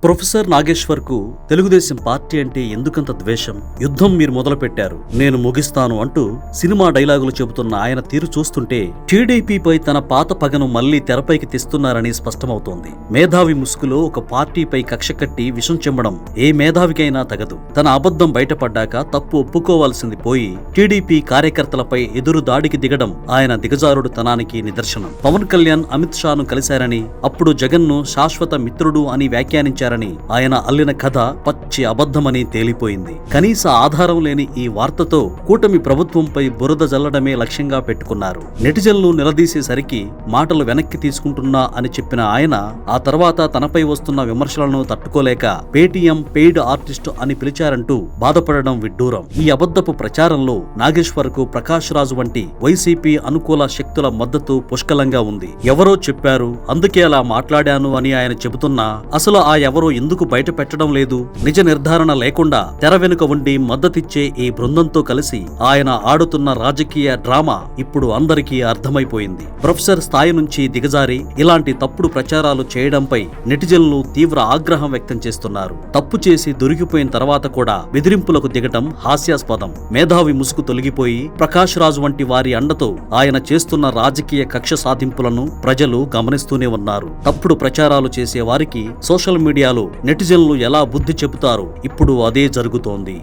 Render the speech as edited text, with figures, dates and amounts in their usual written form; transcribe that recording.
Professor Nageshwar కు Telugu Desam party అంటే ఎందుకంత ద్వేషం? యుద్ధం మీరు మొదలుపెట్టారు, నేను ముగిస్తాను అంటూ సినిమా డైలాగులు చెబుతున్న ఆయన తీరు చూస్తుంటే టీడీపీపై తన పాత పగను మళ్లీ తెరపైకి తెస్తున్నారని స్పష్టమవుతోంది. మేధావి ముసుగులో ఒక పార్టీపై కక్ష కట్టి విషం చెమ్మడం ఏ మేధావికైనా తగదు. తన అబద్ధం బయటపడ్డాక తప్పు ఒప్పుకోవాల్సింది పోయి టీడీపీ కార్యకర్తలపై ఎదురు దాడికి దిగడం ఆయన దిగజారుడు తనానికి నిదర్శనం. పవన్ కళ్యాణ్ అమిత్ షాను కలిశారని, అప్పుడు జగన్ను శాశ్వత మిత్రుడు అని వ్యాఖ్యానించారని ఆయన అల్లిన కథ పచ్చి అబద్ధమని తేలిపోయింది. కనీస ఆధారం లేని ఈ వార్తతో కూటమి ప్రభుత్వంపై బురద జల్లడమే లక్ష్యంగా పెట్టుకున్నారు. నెటిజన్లు నిలదీసేసరికి మాటలు వెనక్కి తీసుకుంటున్నా అని చెప్పిన ఆయన ఆ తర్వాత తనపై వస్తున్న విమర్శలను తట్టుకోలేక పేటీఎం పెయిడ్ ఆర్టిస్టు అని పిలిచారంటూ బాధపడడం విడ్డూరం. ఈ అబద్ధపు ప్రచారంలో నాగేశ్వర్ కు ప్రకాష్ రాజు వంటి వైసీపీ అనుకూల శక్తుల మద్దతు పుష్కలంగా ఉంది. ఎవరో చెప్పారు, అందుకే అలా మాట్లాడాను అని ఆయన చెబుతున్నా అసలు ఆ ఎవరో ఎందుకు బయట పెట్టడం లేదు? నిజ నిర్ధారణ లేకుండా తెర వెనుక ఉండి మద్దతిచ్చే ఈ బృందంతో కలిసి ఆయన ఆడుతున్న రాజకీయ డ్రామా ఇప్పుడు అందరికీ అర్థమైపోయింది. ప్రొఫెసర్ స్థాయి నుంచి దిగజారి ఇలాంటి తప్పుడు ప్రచారాలు చేయడంపై నెటిజన్లు తీవ్ర ఆగ్రహం వ్యక్తం చేస్తున్నారు. తప్పు చేసి దొరికిపోయిన తర్వాత కూడా బెదిరింపులకు దిగటం హాస్యాస్పదం. మేధావి ముసుగు తొలగిపోయి ప్రకాష్ రాజు వంటి వారి అండతో ఆయన చేస్తున్న రాజకీయ కక్ష సాధింపులను ప్రజలు గమనిస్తూనే ఉన్నారు. తప్పుడు ప్రచారాలు చేసే వారికి సోషల్ మీడియాలో నెటిజన్లు ఎలా బుద్ధి చెబుతారో ఇప్పుడు అదే జరుగుతోంది.